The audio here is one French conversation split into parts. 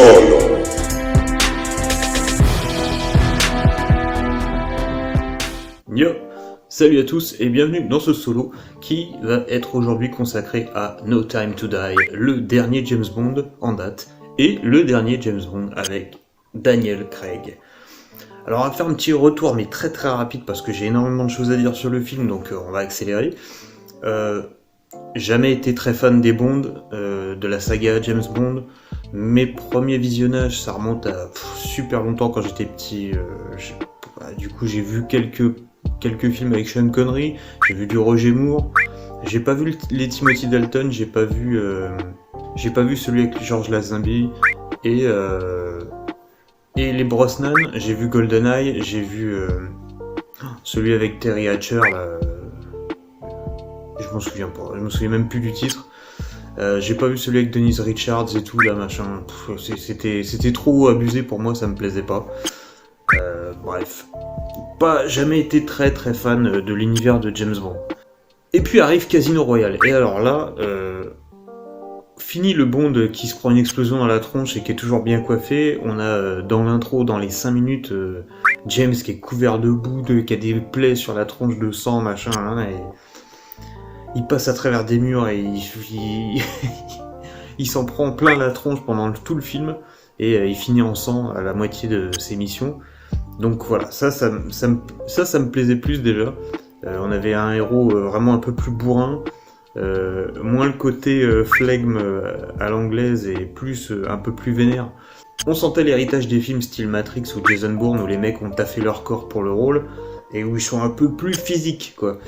Solo. Yo, salut à tous et bienvenue dans ce solo qui va être aujourd'hui consacré à No Time to Die, le dernier James Bond en date et le dernier James Bond avec Daniel Craig. Alors on va faire un petit retour mais très rapide parce que j'ai énormément de choses à dire sur le film, donc on va accélérer. Jamais été très fan des Bond, de la saga James Bond. Mes premiers visionnages ça remonte à super longtemps quand j'étais petit. Du coup j'ai vu quelques films avec Sean Connery, j'ai vu du Roger Moore, j'ai pas vu les Timothy Dalton, j'ai pas vu celui avec George Lazenby et les Brosnan, j'ai vu GoldenEye, j'ai vu celui avec Terry Hatcher là, je me souviens même plus du titre. J'ai pas vu celui avec Denise Richards et tout là machin, c'était trop abusé pour moi, ça me plaisait pas. Bref, pas jamais été très fan de l'univers de James Bond. Et puis arrive Casino Royale, et alors là, fini le Bond qui se prend une explosion dans la tronche et qui est toujours bien coiffé. On a dans l'intro, dans les 5 minutes, James qui est couvert de boue, qui a des plaies sur la tronche de sang, machin, hein, et il passe à travers des murs et il s'en prend plein la tronche pendant tout le film, et il finit en sang à la moitié de ses missions. Donc voilà, ça me plaisait plus déjà. On avait un héros vraiment un peu plus bourrin, moins le côté flegme à l'anglaise et plus un peu plus vénère. On sentait l'héritage des films style Matrix ou Jason Bourne où les mecs ont taffé leur corps pour le rôle et où ils sont un peu plus physiques, quoi.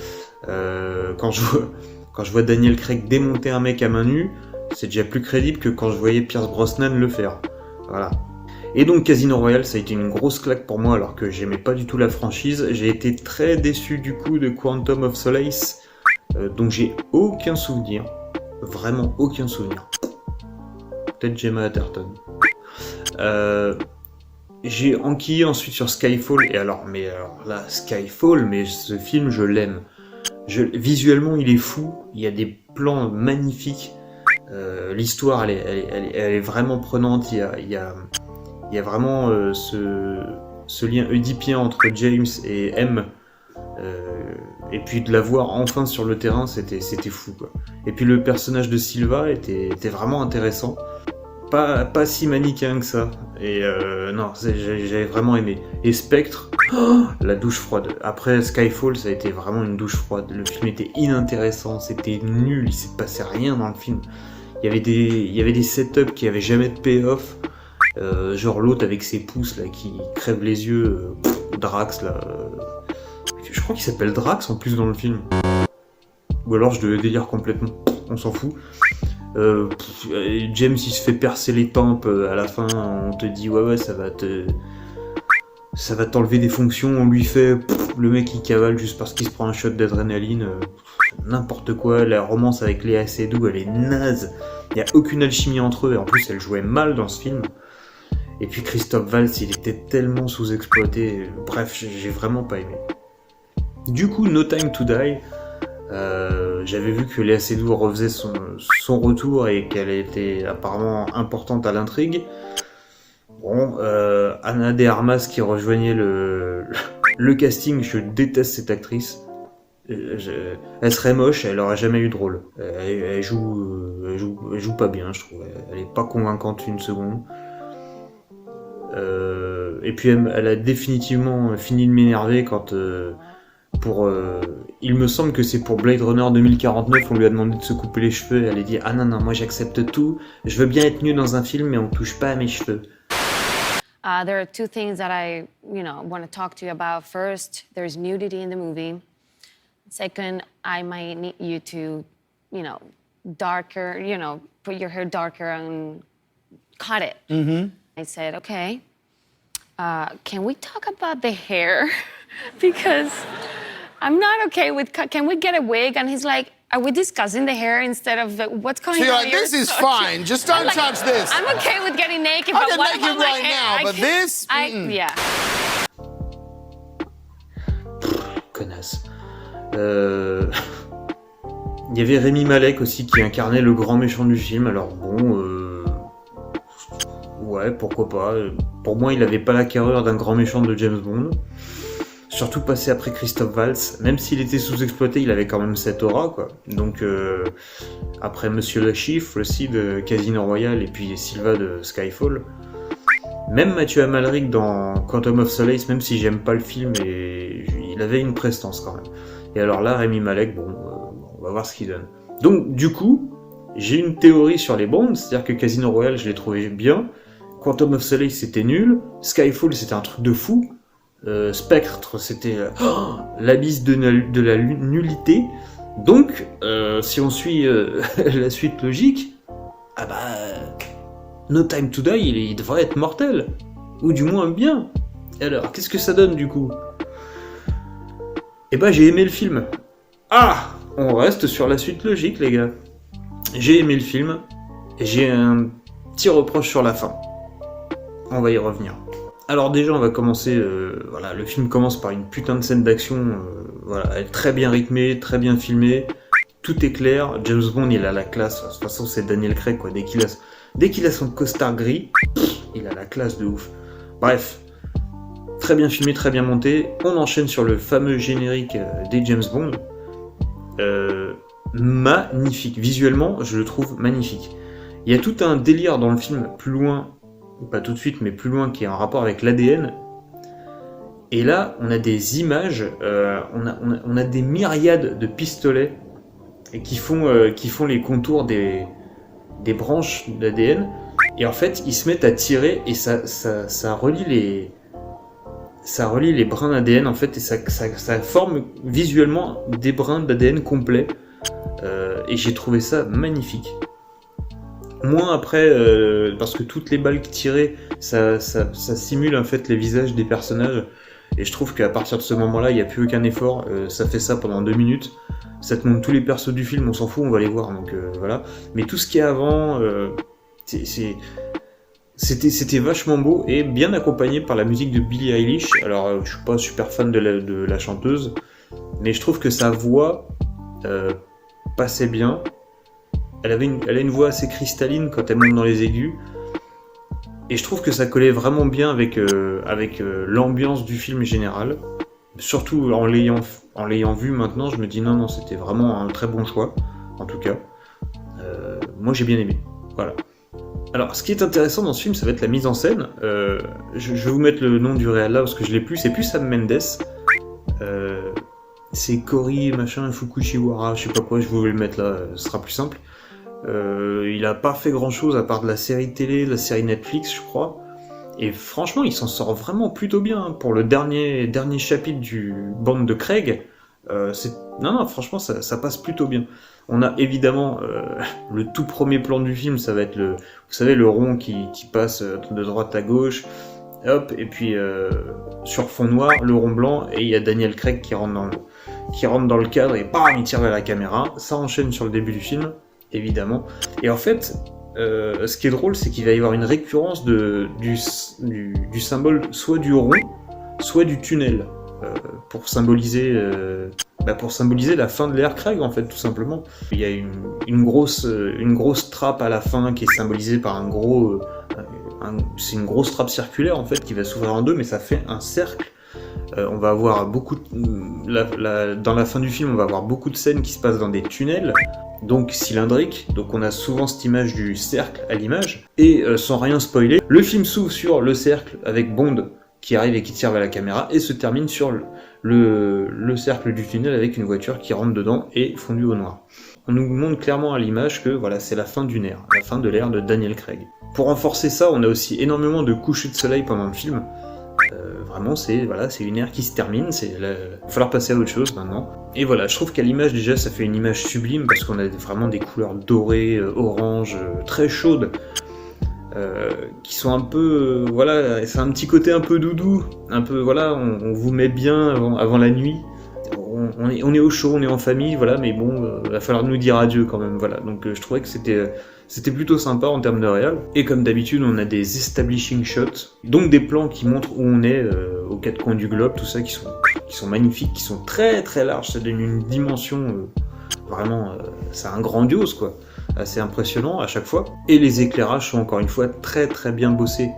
Quand je vois Daniel Craig démonter un mec à main nue, c'est déjà plus crédible que quand je voyais Pierce Brosnan le faire. Voilà. Et donc Casino Royale, ça a été une grosse claque pour moi alors que j'aimais pas du tout la franchise. J'ai été très déçu du coup de Quantum of Solace, donc j'ai aucun souvenir, vraiment aucun souvenir. Peut-être Gemma Atherton. J'ai enquillé ensuite sur Skyfall, et alors là, Skyfall, mais ce film je l'aime. Visuellement il est fou, il y a des plans magnifiques, l'histoire elle est vraiment prenante, il y a vraiment ce lien oedipien entre James et M, et puis de la voir enfin sur le terrain, c'était fou, quoi. Et puis le personnage de Silva était vraiment intéressant, pas si manichéen que ça, et non, j'avais vraiment aimé. Et Spectre, la douche froide. Après Skyfall, ça a été vraiment une douche froide. Le film était inintéressant, c'était nul, il s'est passé rien dans le film. Il y avait des setups qui avaient jamais de payoff. Genre l'autre avec ses pouces là qui crève les yeux, Drax là, je crois qu'il s'appelle Drax en plus dans le film, ou alors je devais délire complètement, on s'en fout. James il se fait percer les tempes à la fin, on te dit ouais ça va t'enlever des fonctions, on lui fait le mec il cavale juste parce qu'il se prend un shot d'adrénaline, n'importe quoi. La romance avec Léa Seydoux elle est naze, il n'y a aucune alchimie entre eux et en plus elle jouait mal dans ce film. Et puis Christophe Waltz, il était tellement sous-exploité. Bref, j'ai vraiment pas aimé. Du coup, No Time to Die, j'avais vu que Léa Seydoux refaisait son retour et qu'elle était apparemment importante à l'intrigue. Bon, Ana de Armas qui rejoignait le casting, je déteste cette actrice. Elle serait moche, elle aurait jamais eu de rôle. Elle joue pas bien, je trouve. Elle est pas convaincante une seconde. Et puis elle a définitivement fini de m'énerver quand il me semble que c'est pour Blade Runner 2049, on lui a demandé de se couper les cheveux et elle a dit ah non moi j'accepte tout, je veux bien être nue dans un film mais on touche pas à mes cheveux. There are two things that I want to talk to you about. First, there's nudity in the movie. Second, I might need you to darker, put your hair darker and cut it. Mm-hmm. I said, okay, can we talk about the hair? Because I'm not okay with, can we get a wig? And he's like, are we discussing the hair instead of what's going on like, here? this is fine, just don't touch this. I'm okay with getting naked, I'll but get what naked about my right hair? now, but this? Yeah. Connasse. Il y avait Rémi Malek aussi qui incarnait le grand méchant du film, alors bon... Ouais, pourquoi pas. Pour moi, il avait pas la carrure d'un grand méchant de James Bond. Surtout passé après Christophe Waltz. Même s'il était sous-exploité, il avait quand même cette aura, quoi. Donc, après Monsieur le Chiffre aussi de Casino Royale et puis Silva de Skyfall. Même Mathieu Amalric dans Quantum of Solace, même si j'aime pas le film, il avait une prestance quand même. Et alors là, Rami Malek, on va voir ce qu'il donne. Donc, du coup, j'ai une théorie sur les Bonds, c'est-à-dire que Casino Royale, je l'ai trouvé bien. Quantum of Solace, c'était nul. Skyfall, c'était un truc de fou. Spectre, c'était l'abysse de la nullité. Donc, si on suit la suite logique, No Time to Die, il devrait être mortel. Ou du moins bien. Et alors, qu'est-ce que ça donne du coup ? J'ai aimé le film. On reste sur la suite logique, les gars. J'ai aimé le film. Et j'ai un petit reproche sur la fin. On va y revenir. Alors déjà, on va commencer... le film commence par une putain de scène d'action. Elle est très bien rythmée, très bien filmée. Tout est clair. James Bond, il a la classe. De toute façon, c'est Daniel Craig, quoi. Dès qu'il a son costard gris, il a la classe de ouf. Bref. Très bien filmé, très bien monté. On enchaîne sur le fameux générique des James Bond. Magnifique. Visuellement, je le trouve magnifique. Il y a tout un délire dans le film, plus loin, pas tout de suite, mais plus loin, qui est en rapport avec l'ADN. Et là, on a des images, on a des myriades de pistolets qui font les contours des branches d'ADN. Et en fait, ils se mettent à tirer et ça relie les brins d'ADN en fait, et ça forme visuellement des brins d'ADN complets. Et j'ai trouvé ça magnifique. Moins après, parce que toutes les balles tirées, ça simule en fait les visages des personnages. Et je trouve qu'à partir de ce moment-là, il n'y a plus aucun effort. Ça fait ça pendant 2 minutes. Ça te montre tous les persos du film, on s'en fout, on va les voir. Donc voilà. Mais tout ce qui est avant, c'était vachement beau et bien accompagné par la musique de Billie Eilish. Alors, je suis pas super fan de la chanteuse, mais je trouve que sa voix passait bien. Elle a une voix assez cristalline quand elle monte dans les aigus. Et je trouve que ça collait vraiment bien avec l'ambiance du film général. Surtout en l'ayant vu maintenant, je me dis non, c'était vraiment un très bon choix, en tout cas. Moi j'ai bien aimé. Voilà. Alors, ce qui est intéressant dans ce film, ça va être la mise en scène. Je vais vous mettre le nom du réal là, parce que je l'ai plus. C'est plus Sam Mendes. C'est Cory machin Fukushibara, je sais pas quoi, je vais vous le mettre là, ce sera plus simple. Il a pas fait grand chose à part de la série télé, de la série Netflix, je crois. Et franchement, il s'en sort vraiment plutôt bien. Pour le dernier chapitre du Bond de Craig, franchement, ça passe plutôt bien. On a évidemment le tout premier plan du film, ça va être vous savez, le rond qui passe de droite à gauche, hop, et puis sur fond noir, le rond blanc, et il y a Daniel Craig qui rentre dans le cadre et bam, il tire vers la caméra. Ça enchaîne sur le début du film, évidemment. Et en fait, ce qui est drôle, c'est qu'il va y avoir une récurrence du symbole, soit du rond, soit du tunnel, pour symboliser la fin de l'ère Craig, en fait, tout simplement. Il y a une grosse trappe à la fin qui est symbolisée par c'est une grosse trappe circulaire, en fait, qui va s'ouvrir en deux, mais ça fait un cercle. On va avoir dans la fin du film, on va avoir beaucoup de scènes qui se passent dans des tunnels, donc cylindriques, donc on a souvent cette image du cercle à l'image, et sans rien spoiler, le film s'ouvre sur le cercle avec Bond qui arrive et qui tire vers la caméra, et se termine sur le cercle du tunnel avec une voiture qui rentre dedans et fondue au noir. On nous montre clairement à l'image que voilà, c'est la fin d'une ère, la fin de l'ère de Daniel Craig. Pour renforcer ça, on a aussi énormément de couchers de soleil pendant le film. Vraiment, c'est une ère qui se termine, il va falloir passer à autre chose maintenant. Et voilà, je trouve qu'à l'image déjà, ça fait une image sublime parce qu'on a vraiment des couleurs dorées, orange, très chaudes, qui sont un peu, c'est un petit côté un peu doudou, un peu, on vous met bien avant la nuit. On est au chaud, on est en famille, mais bon, va falloir nous dire adieu quand même, voilà. Donc je trouvais que c'était plutôt sympa en termes de réal. Et comme d'habitude, on a des establishing shots, donc des plans qui montrent où on est aux 4 coins du globe, tout ça, qui sont magnifiques, qui sont très très larges, ça donne une dimension Vraiment, c'est un grandiose, quoi. Assez impressionnant à chaque fois. Et les éclairages sont encore une fois très très bien bossés.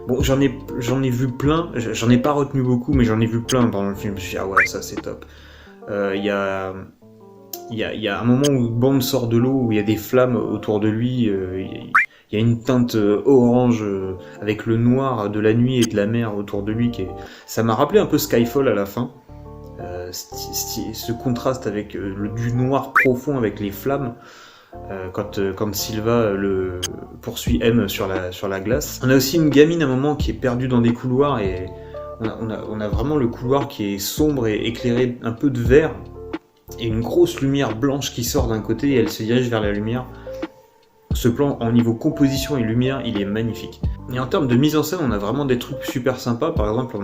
Bon, j'en ai vu plein, j'en ai pas retenu beaucoup, mais j'en ai vu plein dans le film. Je me suis dit, ah ouais, ça c'est top. Il y a un moment où Bond sort de l'eau, où il y a des flammes autour de lui. Il y a une teinte orange avec le noir de la nuit et de la mer autour de lui. Ça m'a rappelé un peu Skyfall à la fin. Ce contraste avec du noir profond avec les flammes. Quand Silva le poursuit M sur la glace. On a aussi une gamine à un moment qui est perdue dans des couloirs et on a vraiment le couloir qui est sombre et éclairé un peu de vert et une grosse lumière blanche qui sort d'un côté et elle se dirige vers la lumière. Ce plan en niveau composition et lumière, il est magnifique. Et en termes de mise en scène, on a vraiment des trucs super sympas. Par exemple,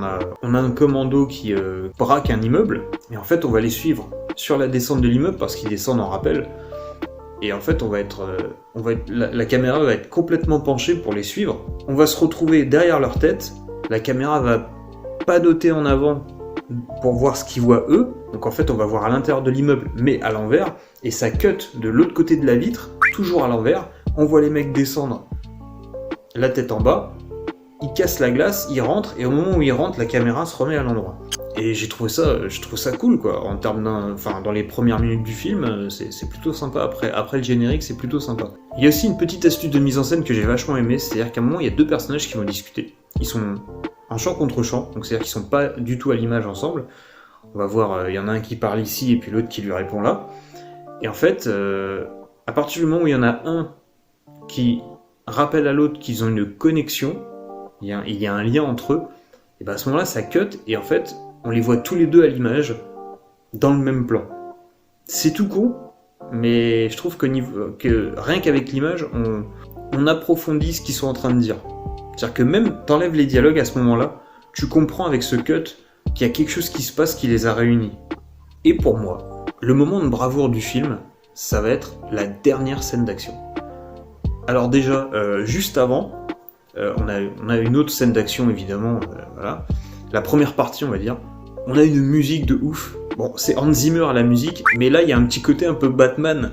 on a un commando qui braque un immeuble et en fait on va les suivre sur la descente de l'immeuble parce qu'ils descendent en rappel. Et en fait, la caméra va être complètement penchée pour les suivre. On va se retrouver derrière leur tête. La caméra va panoter en avant pour voir ce qu'ils voient eux. Donc en fait, on va voir à l'intérieur de l'immeuble, mais à l'envers. Et ça cut de l'autre côté de la vitre, toujours à l'envers. On voit les mecs descendre la tête en bas. Ils cassent la glace, ils rentrent. Et au moment où ils rentrent, la caméra se remet à l'endroit. Et je trouve ça cool, quoi. En termes dans les premières minutes du film, c'est plutôt sympa. Après le générique, c'est plutôt sympa. Il y a aussi une petite astuce de mise en scène que j'ai vachement aimé, c'est-à-dire qu'à un moment, il y a deux personnages qui vont discuter. Ils sont en champ contre champ, donc c'est-à-dire qu'ils sont pas du tout à l'image ensemble. On va voir, il y en a un qui parle ici et puis l'autre qui lui répond là. Et en fait, à partir du moment où il y en a un qui rappelle à l'autre qu'ils ont une connexion, il y a un lien entre eux, et ben à ce moment-là, ça cut et en fait, on les voit tous les deux à l'image, dans le même plan. C'est tout con, mais je trouve que rien qu'avec l'image, on approfondit ce qu'ils sont en train de dire. C'est-à-dire que même t'enlèves les dialogues à ce moment-là, tu comprends avec ce cut qu'il y a quelque chose qui se passe qui les a réunis. Et pour moi, le moment de bravoure du film, ça va être la dernière scène d'action. Alors déjà, juste avant, on a une autre scène d'action évidemment, voilà. La première partie, on va dire. On a une musique de ouf. Bon, c'est Hans Zimmer à la musique, mais là, il y a un petit côté un peu Batman,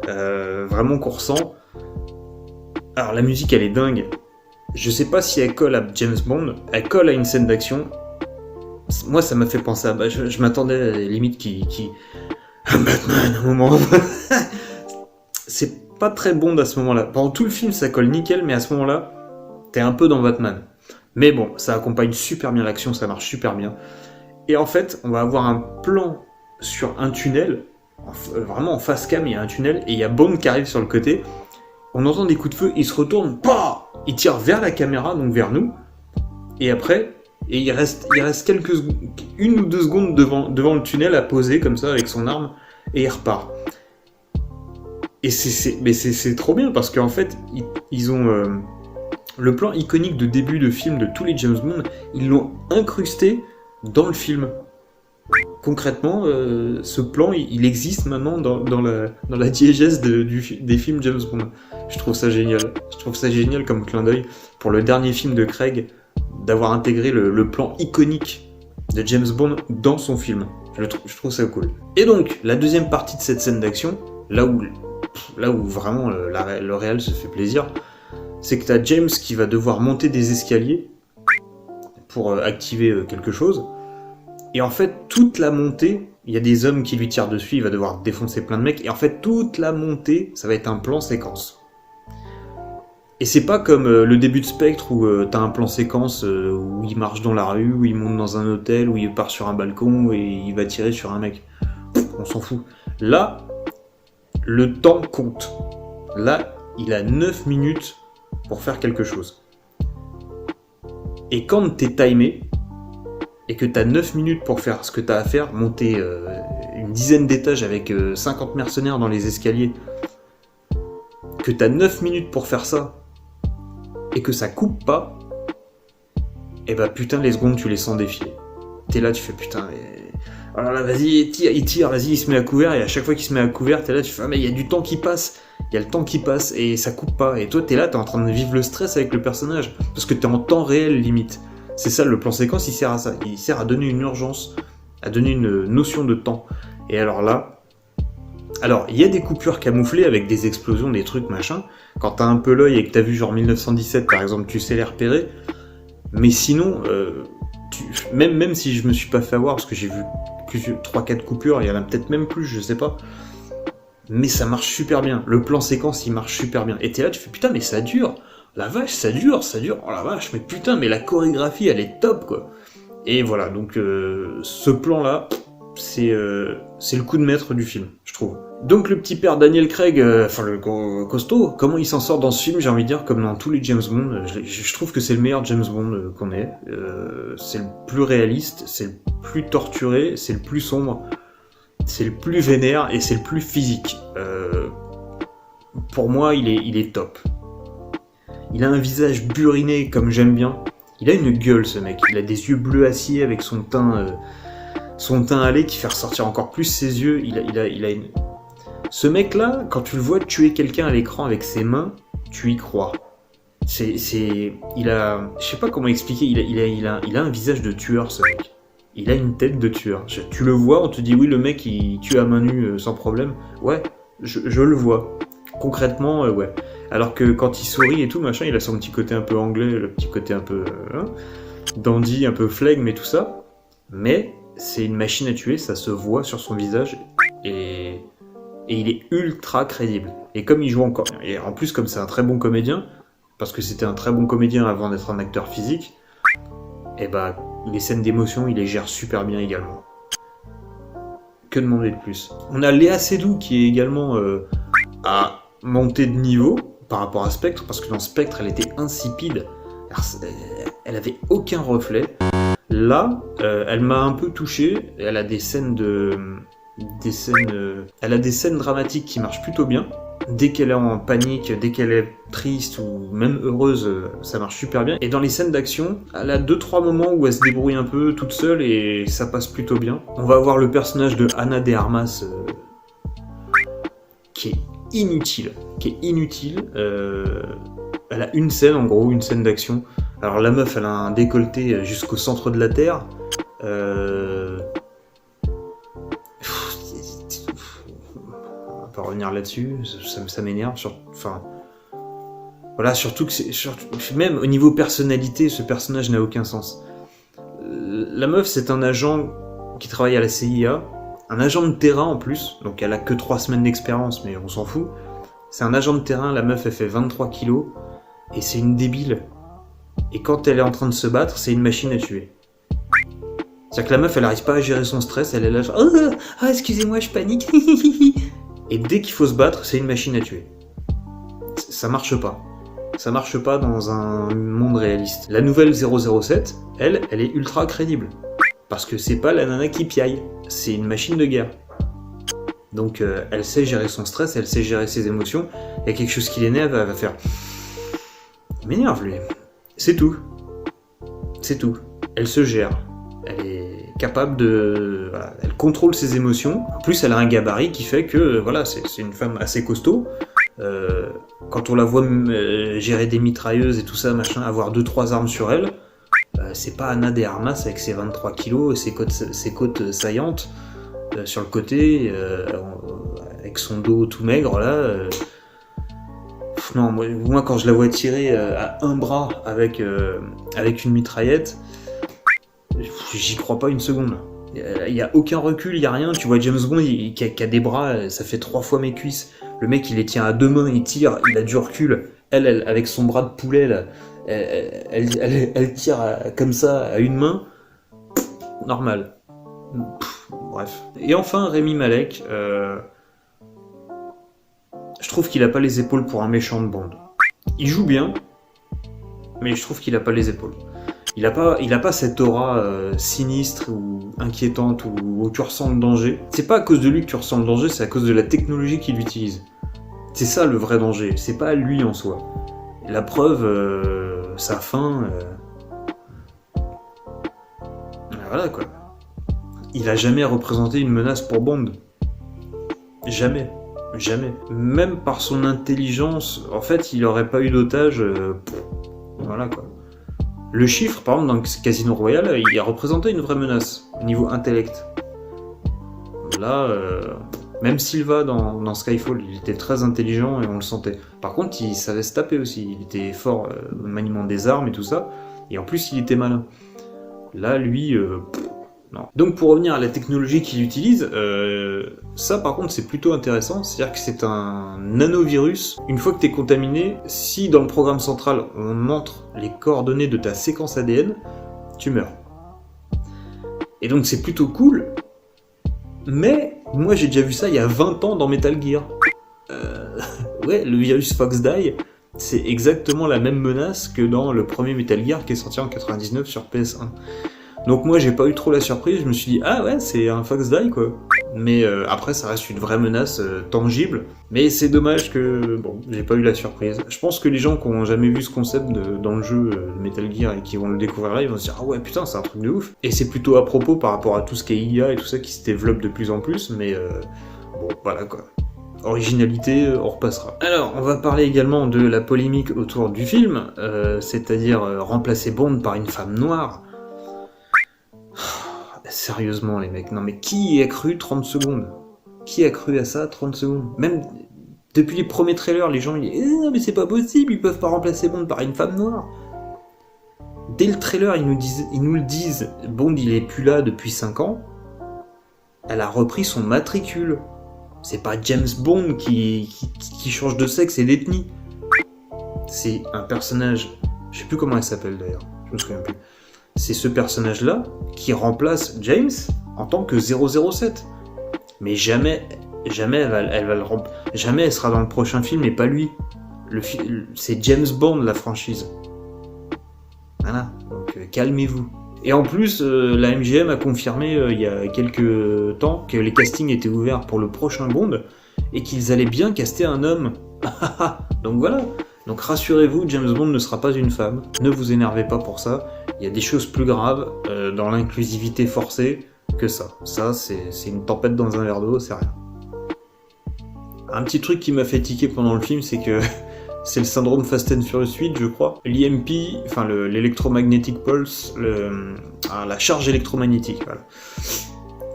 vraiment qu'on ressent. Alors, la musique, elle est dingue. Je sais pas si elle colle à James Bond, elle colle à une scène d'action. Moi, ça m'a fait penser à... je m'attendais à la limite qui... Batman, à un moment. C'est pas très Bond à ce moment-là. Pendant tout le film, ça colle nickel, mais à ce moment-là, t'es un peu dans Batman. Mais bon, ça accompagne super bien l'action, ça marche super bien. Et en fait, on va avoir un plan sur un tunnel, vraiment en face cam, il y a un tunnel, et il y a Bond qui arrive sur le côté. On entend des coups de feu, il se retourne, bah, il tire vers la caméra, donc vers nous. Et après, il reste une ou deux secondes devant le tunnel à poser comme ça avec son arme, et il repart. Et c'est trop bien parce qu'en fait, ils ont le plan iconique de début de film de tous les James Bond, ils l'ont incrusté dans le film. Concrètement, ce plan, il existe maintenant dans la diégèse des films James Bond. Je trouve ça génial. Je trouve ça génial comme clin d'œil pour le dernier film de Craig, d'avoir intégré le plan iconique de James Bond dans son film. Je trouve ça cool. Et donc, la deuxième partie de cette scène d'action, là où vraiment le réel se fait plaisir, c'est que t'as James qui va devoir monter des escaliers pour activer quelque chose. Et en fait, toute la montée, il y a des hommes qui lui tirent dessus, il va devoir défoncer plein de mecs. Et en fait, toute la montée, ça va être un plan séquence. Et c'est pas comme le début de Spectre où t'as un plan séquence où il marche dans la rue, où il monte dans un hôtel, où il part sur un balcon et il va tirer sur un mec. On s'en fout. Là, le temps compte. Là, il a 9 minutes pour faire quelque chose. Et quand t'es timé, et que t'as 9 minutes pour faire ce que t'as à faire, monter une dizaine d'étages avec 50 mercenaires dans les escaliers, que t'as 9 minutes pour faire ça, et que ça coupe pas, et bah putain, les secondes, tu les sens défiler. T'es là, tu fais putain, alors là, vas-y, il tire, vas-y, il se met à couvert, et à chaque fois qu'il se met à couvert, t'es là, tu fais, ah mais il y a du temps qui passe, il y a le temps qui passe, et ça coupe pas, et toi, t'es là, t'es en train de vivre le stress avec le personnage, parce que t'es en temps réel, limite. C'est ça, le plan séquence, il sert à ça, il sert à donner une urgence, à donner une notion de temps. Et alors là, Alors, il y a des coupures camouflées avec des explosions, des trucs, machin. Quand t'as un peu l'œil et que t'as vu genre 1917 par exemple, tu sais les repérer. Mais sinon, même si je me suis pas fait avoir, parce que j'ai vu 3-4 coupures, il y en a peut-être même plus, je sais pas. Mais ça marche super bien. Le plan séquence, il marche super bien. Et t'es là, tu fais putain, mais ça dure. La vache, ça dure. Oh la vache, mais putain, mais la chorégraphie, elle est top, quoi. Et voilà, donc ce plan-là, c'est le coup de maître du film, je trouve. Donc le petit père Daniel Craig, enfin le costaud, comment il s'en sort dans ce film, j'ai envie de dire, comme dans tous les James Bond, je trouve que c'est le meilleur James Bond qu'on ait. C'est le plus réaliste, c'est le plus torturé, c'est le plus sombre, c'est le plus vénère et c'est le plus physique. Pour moi, il est top. Il a un visage buriné comme j'aime bien. Il a une gueule, ce mec. Il a des yeux bleu acier avec son teint à lait qui fait ressortir encore plus ses yeux. Il a une... Ce mec-là, quand tu le vois tuer quelqu'un à l'écran avec ses mains, tu y crois. Il a... Je sais pas comment expliquer. Il a un visage de tueur, ce mec. Il a une tête de tueur. Tu le vois, on te dit oui, le mec il tue à main nue sans problème. Ouais, je le vois. Concrètement, ouais. Alors que quand il sourit et tout, machin, il a son petit côté un peu anglais, le petit côté un peu dandy, un peu flegme et tout ça. Mais c'est une machine à tuer, ça se voit sur son visage et il est ultra crédible. Et comme il joue encore, et en plus comme c'est un très bon comédien, parce que c'était un très bon comédien avant d'être un acteur physique, et bah les scènes d'émotion, il les gère super bien également. Que demander de plus? On a Léa Seydoux qui est également à monter de niveau par rapport à Spectre, parce que dans Spectre, elle était insipide. Elle avait aucun reflet. Là, elle m'a un peu touché. Elle a des scènes elle a des scènes dramatiques qui marchent plutôt bien. Dès qu'elle est en panique, dès qu'elle est triste ou même heureuse, ça marche super bien. Et dans les scènes d'action, elle a 2-3 moments où elle se débrouille un peu toute seule et ça passe plutôt bien. On va voir le personnage de Ana de Armas qui est inutile. Elle a une scène, en gros, une scène d'action. Alors la meuf, elle a un décolleté jusqu'au centre de la Terre. On va pas revenir là-dessus, ça m'énerve. Enfin, voilà, surtout que même au niveau personnalité, ce personnage n'a aucun sens. La meuf, c'est un agent qui travaille à la CIA, un agent de terrain en plus, donc elle a que 3 semaines d'expérience, mais on s'en fout. C'est un agent de terrain, la meuf, elle fait 23 kilos, et c'est une débile. Et quand elle est en train de se battre, c'est une machine à tuer. C'est-à-dire que la meuf, elle n'arrive pas à gérer son stress, elle est là, genre, oh, excusez-moi, je panique. Et dès qu'il faut se battre, c'est une machine à tuer. Ça marche pas. Ça marche pas dans un monde réaliste. La nouvelle 007, elle est ultra crédible. Parce que c'est pas la nana qui piaille, c'est une machine de guerre. Donc elle sait gérer son stress, elle sait gérer ses émotions. Il y a quelque chose qui l'énerve, elle va faire... Il m'énerve lui. C'est tout. C'est tout. Elle se gère. Elle est capable de... Voilà, elle contrôle ses émotions. En plus, elle a un gabarit qui fait que voilà, c'est une femme assez costaud. Quand on la voit gérer des mitrailleuses et tout ça, machin, avoir 2-3 armes sur elle, c'est pas Ana de Armas avec ses 23 kilos, ses côtes saillantes sur le côté, avec son dos tout maigre là. Non, moi quand je la vois tirer à un bras avec une mitraillette, j'y crois pas une seconde. Il y a aucun recul, il y a rien. Tu vois James Bond qui a des bras, ça fait 3 fois mes cuisses. Le mec il les tient à 2 mains, il tire, il a du recul. Elle avec son bras de poulet là, elle tire comme ça à une main. Normal. Bref. Et enfin Rami Malek. Je trouve qu'il a pas les épaules pour un méchant de Bond. Il joue bien, mais je trouve qu'il a pas les épaules. Il a pas cette aura sinistre ou inquiétante où tu ressens le danger. C'est pas à cause de lui que tu ressens le danger, c'est à cause de la technologie qu'il utilise. C'est ça le vrai danger, c'est pas lui en soi. Et la preuve, sa fin... Voilà quoi. Il a jamais représenté une menace pour Bond. Jamais. Jamais. Même par son intelligence, en fait, il aurait pas eu d'otage. Voilà quoi. Le chiffre, par exemple, dans Casino Royale, il a représenté une vraie menace au niveau intellect. Là, Même Silva dans Skyfall, il était très intelligent et on le sentait. Par contre, il savait se taper aussi. Il était fort au maniement des armes et tout ça. Et en plus, il était malin. Là, lui, non. Donc pour revenir à la technologie qu'il utilise, ça par contre c'est plutôt intéressant, c'est-à-dire que c'est un nanovirus. Une fois que tu es contaminé, si dans le programme central on montre les coordonnées de ta séquence ADN, tu meurs. Et donc c'est plutôt cool, mais moi j'ai déjà vu ça il y a 20 ans dans Metal Gear. Ouais, le virus Foxdie, c'est exactement la même menace que dans le premier Metal Gear qui est sorti en 99 sur PS1. Donc moi j'ai pas eu trop la surprise, je me suis dit ah ouais c'est un Foxdie quoi. Mais après ça reste une vraie menace tangible. Mais c'est dommage que bon j'ai pas eu la surprise. Je pense que les gens qui ont jamais vu ce concept dans le jeu de Metal Gear et qui vont le découvrir là, ils vont se dire ah ouais putain c'est un truc de ouf. Et c'est plutôt à propos par rapport à tout ce qui est IA et tout ça qui se développe de plus en plus. Mais bon voilà quoi. Originalité, on repassera. Alors, on va parler également de la polémique autour du film, c'est-à-dire remplacer Bond par une femme noire. Sérieusement les mecs, non mais qui y a cru 30 secondes? Qui a cru à ça 30 secondes? Même depuis les premiers trailers, les gens ils disent non mais c'est pas possible, ils peuvent pas remplacer Bond par une femme noire. Dès le trailer, ils nous le disent, Bond il est plus là depuis 5 ans, elle a repris son matricule. C'est pas James Bond qui change de sexe et d'ethnie. C'est un personnage, je sais plus comment elle s'appelle d'ailleurs, je me souviens plus. C'est ce personnage-là qui remplace James en tant que 007. Mais jamais jamais elle sera dans le prochain film et pas lui. C'est James Bond la franchise. Voilà, donc calmez-vous. Et en plus, la MGM a confirmé il y a quelques temps que les castings étaient ouverts pour le prochain Bond et qu'ils allaient bien caster un homme. Donc voilà. Donc rassurez-vous, James Bond ne sera pas une femme. Ne vous énervez pas pour ça. Il y a des choses plus graves dans l'inclusivité forcée que ça. Ça, c'est une tempête dans un verre d'eau, c'est rien. Un petit truc qui m'a fait tiquer pendant le film, c'est que c'est le syndrome Fast and Furious 8, je crois. L'EMP, enfin l'électromagnetic pulse, la charge électromagnétique, voilà.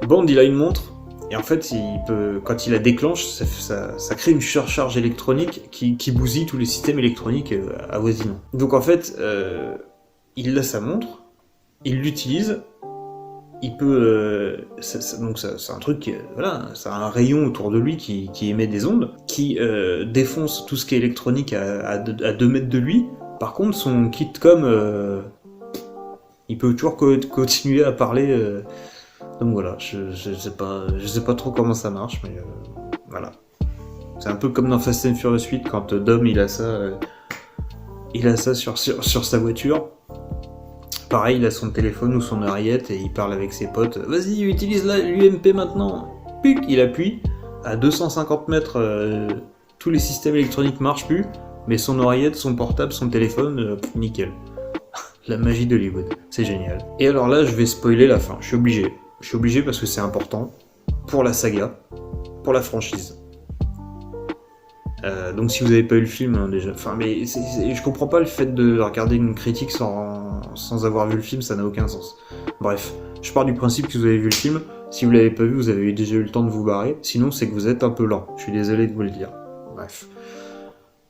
Bond, il a une montre, et en fait, quand il la déclenche, ça crée une surcharge électronique qui bousille tous les systèmes électroniques avoisinants. Donc en fait, il a sa montre, il l'utilise, il peut... donc c'est un truc, voilà, c'est un rayon autour de lui qui émet des ondes, qui défonce tout ce qui est électronique à 2 mètres de lui. Par contre, son kitcom, il peut toujours continuer à parler... donc voilà, je sais pas trop comment ça marche, mais voilà. C'est un peu comme dans Fast and Furious 8, quand Dom il a ça sur sa voiture. Pareil, il a son téléphone ou son oreillette et il parle avec ses potes. Vas-y, utilise l'UMP maintenant. Puc, il appuie. À 250 mètres, tous les systèmes électroniques marchent plus, mais son oreillette, son portable, son téléphone, nickel. La magie d'Hollywood, c'est génial. Et alors là, je vais spoiler la fin, je suis obligé. Je suis obligé parce que c'est important pour la saga, pour la franchise. Donc si vous n'avez pas eu le film, hein, déjà... Enfin, mais je comprends pas le fait de regarder une critique sans avoir vu le film, ça n'a aucun sens. Bref, je pars du principe que vous avez vu le film. Si vous l'avez pas vu, vous avez déjà eu le temps de vous barrer. Sinon, c'est que vous êtes un peu lent. Je suis désolé de vous le dire. Bref.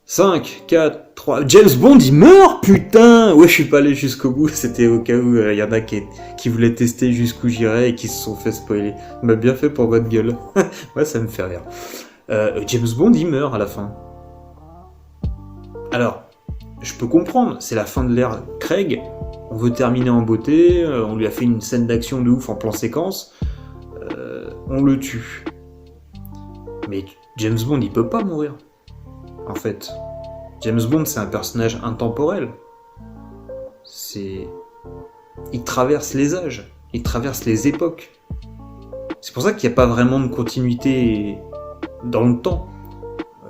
5, 4, 3... James Bond, il meurt, putain! Ouais, je suis pas allé jusqu'au bout. C'était au cas où il y en a qui voulaient tester jusqu'où j'irais et qui se sont fait spoiler. Il m'a bien fait pour votre gueule. Ouais, ça me fait rire. James Bond, il meurt à la fin. Alors, je peux comprendre, c'est la fin de l'ère Craig, on veut terminer en beauté, on lui a fait une scène d'action de ouf en plan séquence, on le tue. Mais James Bond, il peut pas mourir, en fait. James Bond, c'est un personnage intemporel. Il traverse les âges, il traverse les époques. C'est pour ça qu'il n'y a pas vraiment de continuité dans le temps.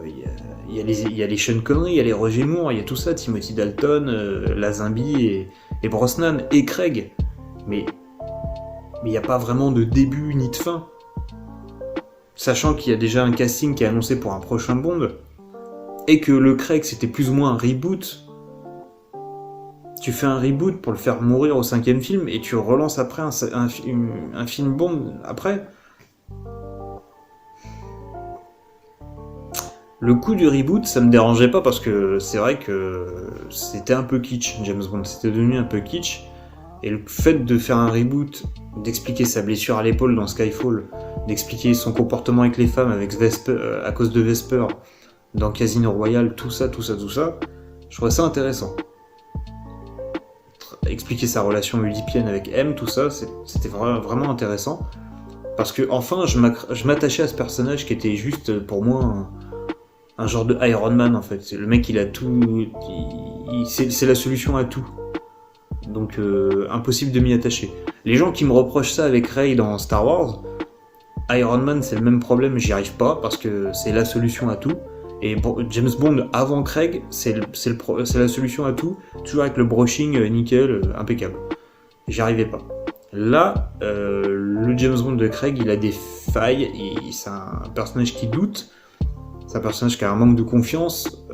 Il y a les Sean Connery, il y a les Roger Moore, il y a tout ça, Timothy Dalton, Lazenby et Brosnan et Craig. Mais il n'y a pas vraiment de début ni de fin. Sachant qu'il y a déjà un casting qui est annoncé pour un prochain Bond, et que le Craig c'était plus ou moins un reboot. Tu fais un reboot pour le faire mourir au 5e film, et tu relances après un film Bond après. Le coup du reboot, ça me dérangeait pas parce que c'est vrai que c'était un peu kitsch, James Bond, c'était devenu un peu kitsch. Et le fait de faire un reboot, d'expliquer sa blessure à l'épaule dans Skyfall, d'expliquer son comportement avec les femmes avec à cause de Vesper dans Casino Royale, tout ça, je trouvais ça intéressant. Expliquer sa relation oedipienne avec M, tout ça, c'était vraiment intéressant. Parce que enfin, je m'attachais à ce personnage qui était juste pour moi un genre de Iron Man en fait. C'est le mec, il a tout, c'est la solution à tout. Donc impossible de m'y attacher. Les gens qui me reprochent ça avec Rey dans Star Wars, Iron Man c'est le même problème, j'y arrive pas parce que c'est la solution à tout. Et James Bond avant Craig, c'est la solution à tout, toujours avec le brushing nickel, impeccable. J'y arrivais pas. Là, le James Bond de Craig, il a des failles, c'est un personnage qui doute, c'est un personnage qui a un manque de confiance,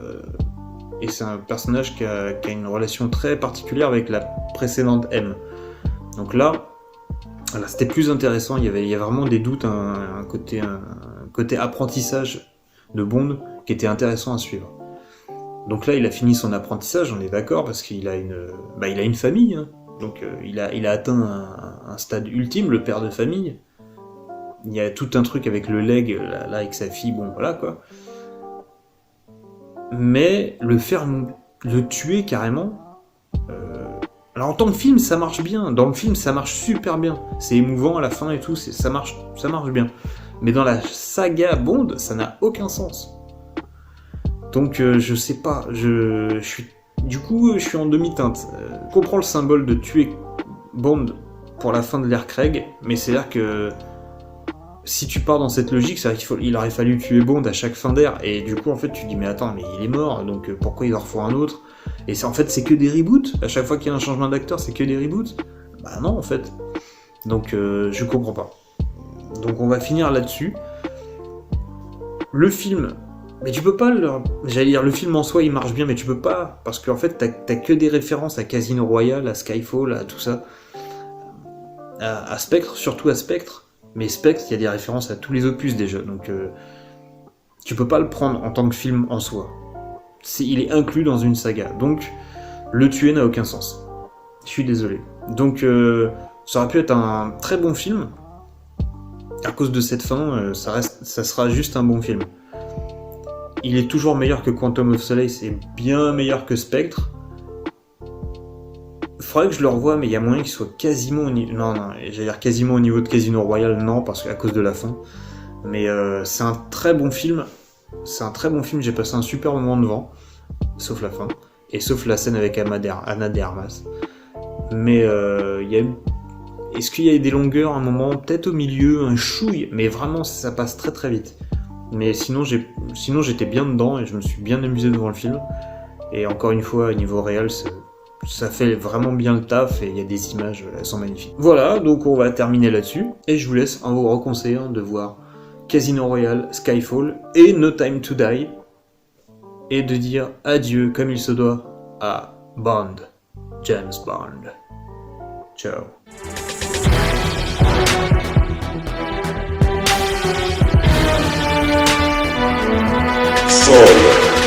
et c'est un personnage qui a une relation très particulière avec la précédente M. Donc là, c'était plus intéressant, il y a vraiment des doutes, un côté apprentissage de Bond qui était intéressant à suivre. Donc là, il a fini son apprentissage, on est d'accord, parce qu'il a une famille, hein. Donc il a atteint un stade ultime, le père de famille. Il y a tout un truc avec le leg, là avec sa fille, bon voilà quoi. Mais le tuer carrément... Alors en tant que film, ça marche bien. Dans le film, ça marche super bien. C'est émouvant à la fin et tout, ça marche bien. Mais dans la saga Bond, ça n'a aucun sens. Donc je sais pas, je suis en demi-teinte. Je comprends le symbole de tuer Bond pour la fin de l'ère Craig, mais c'est-à-dire que si tu pars dans cette logique, c'est vrai qu'il aurait fallu tuer Bond à chaque fin d'ère, et du coup en fait tu dis mais attends, mais il est mort, donc pourquoi il en faut un autre? Et c'est que des reboots, à chaque fois qu'il y a un changement d'acteur, c'est que des reboots? Bah non en fait. Donc je comprends pas. Donc on va finir là-dessus. Le film... Mais tu peux pas J'allais dire, le film en soi, il marche bien, mais tu peux pas, parce qu'en fait, t'as que des références à Casino Royale, à Skyfall, à tout ça. À Spectre, surtout à Spectre. Mais Spectre, il y a des références à tous les opus déjà, donc... tu peux pas le prendre en tant que film en soi. Il est inclus dans une saga, donc le tuer n'a aucun sens. Je suis désolé. Donc, ça aurait pu être un très bon film. À cause de cette fin, ça sera juste un bon film. Il est toujours meilleur que Quantum of Solace et bien meilleur que Spectre. Faudrait que je le revoie, mais il y a moyen qu'il soit quasiment au niveau... Non, j'allais dire quasiment au niveau de Casino Royale, non, parce qu'à cause de la fin. Mais c'est un très bon film. J'ai passé un super moment devant, sauf la fin, et sauf la scène avec Ana de Armas. Mais est-ce qu'il y a des longueurs à un moment, peut-être au milieu, un chouille, mais vraiment ça passe très très vite. Mais sinon j'étais bien dedans et je me suis bien amusé devant le film. Et encore une fois, au niveau réel, ça fait vraiment bien le taf et il y a des images, elles sont magnifiques. Voilà, donc on va terminer là-dessus. Et je vous laisse en vous reconseillant de voir Casino Royale, Skyfall et No Time to Die. Et de dire adieu comme il se doit à Bond, James Bond. Ciao. Solo